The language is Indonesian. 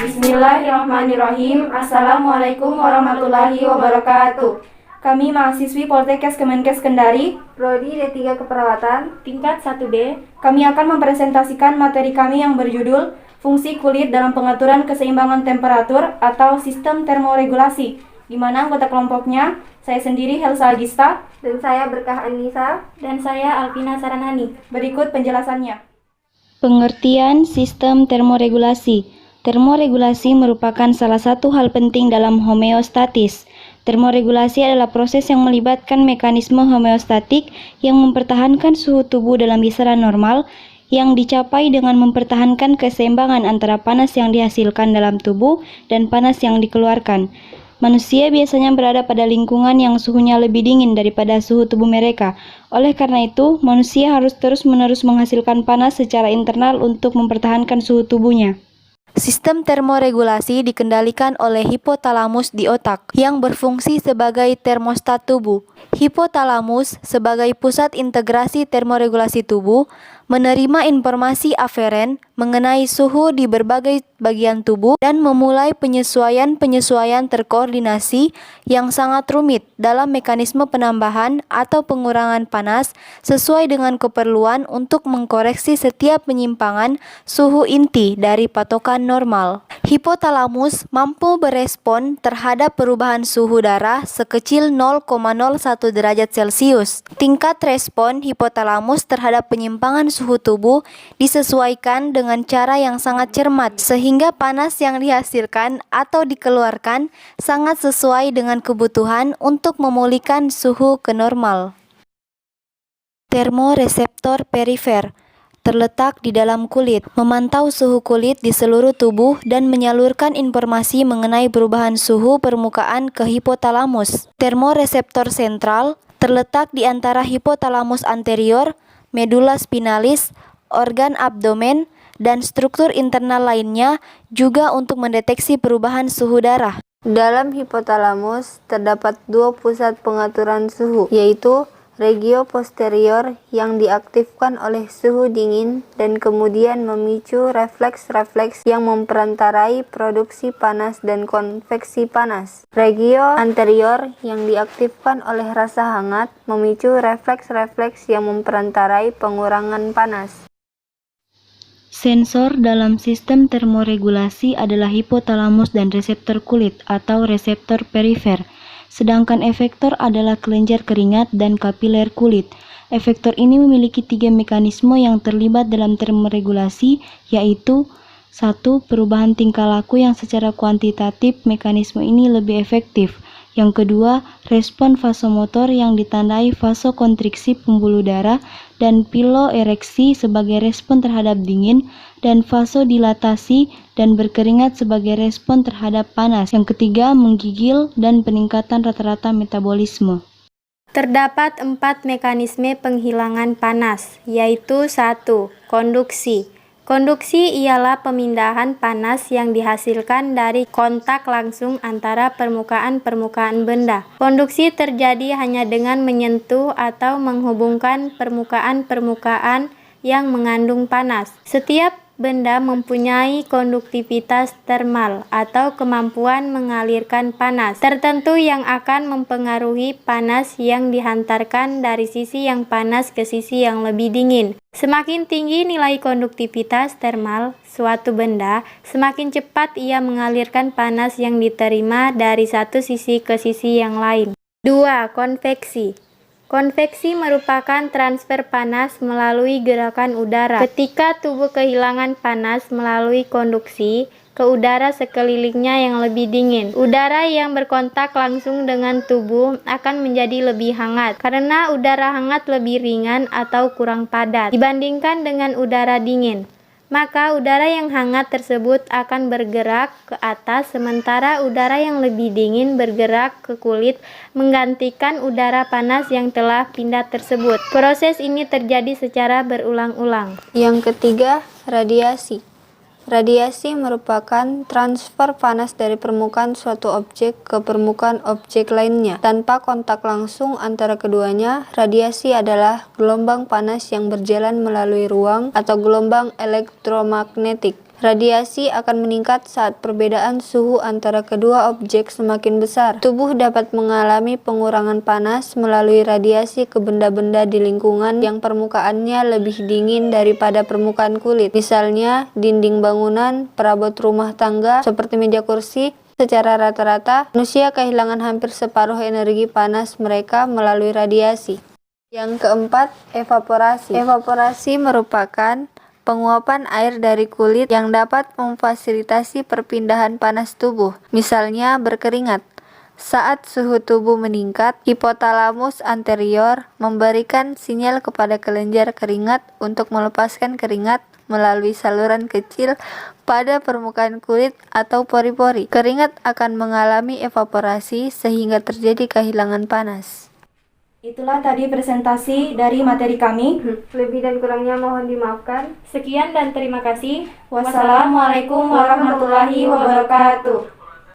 Bismillahirrahmanirrahim. Assalamualaikum warahmatullahi wabarakatuh. Kami mahasiswi Poltekkes Kemenkes Kendari, Prodi D3 Keperawatan, tingkat 1D. Kami akan mempresentasikan materi kami yang berjudul Fungsi Kulit dalam Pengaturan Keseimbangan Temperatur atau Sistem Termoregulasi, di mana anggota kelompoknya saya sendiri Helsa Agista, dan saya Berkah Anissa, dan saya Alvina Saranhani. Berikut penjelasannya. Pengertian sistem termoregulasi. Termoregulasi merupakan salah satu hal penting dalam homeostatis. Termoregulasi adalah proses yang melibatkan mekanisme homeostatik yang mempertahankan suhu tubuh dalam kisaran normal yang dicapai dengan mempertahankan keseimbangan antara panas yang dihasilkan dalam tubuh dan panas yang dikeluarkan. Manusia biasanya berada pada lingkungan yang suhunya lebih dingin daripada suhu tubuh mereka. Oleh karena itu, manusia harus terus-menerus menghasilkan panas secara internal untuk mempertahankan suhu tubuhnya. Sistem termoregulasi dikendalikan oleh hipotalamus di otak, yang berfungsi sebagai termostat tubuh. Hipotalamus, sebagai pusat integrasi termoregulasi tubuh, menerima informasi aferen mengenai suhu di berbagai bagian tubuh dan memulai penyesuaian-penyesuaian terkoordinasi yang sangat rumit dalam mekanisme penambahan atau pengurangan panas sesuai dengan keperluan untuk mengkoreksi setiap penyimpangan suhu inti dari patokan normal. Hipotalamus mampu berespon terhadap perubahan suhu darah sekecil 0,01 derajat Celcius. Tingkat respon hipotalamus terhadap penyimpangan suhu tubuh disesuaikan dengan cara yang sangat cermat, sehingga panas yang dihasilkan atau dikeluarkan sangat sesuai dengan kebutuhan untuk memulihkan suhu ke normal. Termoreseptor perifer terletak di dalam kulit, memantau suhu kulit di seluruh tubuh dan menyalurkan informasi mengenai perubahan suhu permukaan ke hipotalamus. Termoreseptor sentral terletak di antara hipotalamus anterior, medula spinalis, organ abdomen, dan struktur internal lainnya juga untuk mendeteksi perubahan suhu darah. Dalam hipotalamus terdapat dua pusat pengaturan suhu, yaitu regio posterior yang diaktifkan oleh suhu dingin dan kemudian memicu refleks-refleks yang memperantarai produksi panas dan konveksi panas. Regio anterior yang diaktifkan oleh rasa hangat memicu refleks-refleks yang memperantarai pengurangan panas. Sensor dalam sistem termoregulasi adalah hipotalamus dan reseptor kulit atau reseptor perifer. Sedangkan efektor adalah kelenjar keringat dan kapiler kulit. Efektor ini memiliki 3 mekanisme yang terlibat dalam termoregulasi, yaitu 1. Perubahan tingkah laku yang secara kuantitatif mekanisme ini lebih efektif. Yang kedua, respon vasomotor yang ditandai vasokontriksi pembuluh darah dan piloereksi sebagai respon terhadap dingin, dan vasodilatasi dan berkeringat sebagai respon terhadap panas. Yang ketiga, menggigil dan peningkatan rata-rata metabolisme. Terdapat 4 mekanisme penghilangan panas, yaitu 1. Konduksi. Konduksi ialah pemindahan panas yang dihasilkan dari kontak langsung antara permukaan-permukaan benda. Konduksi terjadi hanya dengan menyentuh atau menghubungkan permukaan-permukaan yang mengandung panas. Setiap benda mempunyai konduktivitas termal atau kemampuan mengalirkan panas tertentu yang akan mempengaruhi panas yang dihantarkan dari sisi yang panas ke sisi yang lebih dingin. Semakin tinggi nilai konduktivitas termal suatu benda, semakin cepat ia mengalirkan panas yang diterima dari satu sisi ke sisi yang lain. 2. Konveksi. Konveksi merupakan transfer panas melalui gerakan udara. Ketika tubuh kehilangan panas melalui konduksi ke udara sekelilingnya yang lebih dingin, udara yang berkontak langsung dengan tubuh akan menjadi lebih hangat karena udara hangat lebih ringan atau kurang padat dibandingkan dengan udara dingin. Maka udara yang hangat tersebut akan bergerak ke atas, sementara udara yang lebih dingin bergerak ke kulit menggantikan udara panas yang telah pindah tersebut. Proses ini terjadi secara berulang-ulang. Yang ketiga, radiasi. Radiasi merupakan transfer panas dari permukaan suatu objek ke permukaan objek lainnya. Tanpa kontak langsung antara keduanya, radiasi adalah gelombang panas yang berjalan melalui ruang atau gelombang elektromagnetik. Radiasi akan meningkat saat perbedaan suhu antara kedua objek semakin besar. Tubuh dapat mengalami pengurangan panas melalui radiasi ke benda-benda di lingkungan yang permukaannya lebih dingin daripada permukaan kulit. Misalnya, dinding bangunan, perabot rumah tangga, seperti meja kursi. Secara rata-rata, manusia kehilangan hampir separuh energi panas mereka melalui radiasi. Yang keempat, evaporasi. Evaporasi merupakan penguapan air dari kulit yang dapat memfasilitasi perpindahan panas tubuh, misalnya berkeringat. Saat suhu tubuh meningkat, hipotalamus anterior memberikan sinyal kepada kelenjar keringat untuk melepaskan keringat melalui saluran kecil pada permukaan kulit atau pori-pori. Keringat akan mengalami evaporasi sehingga terjadi kehilangan panas. Itulah tadi presentasi dari materi kami. Lebih dan kurangnya mohon dimaafkan. Sekian dan terima kasih. Wassalamualaikum warahmatullahi wabarakatuh.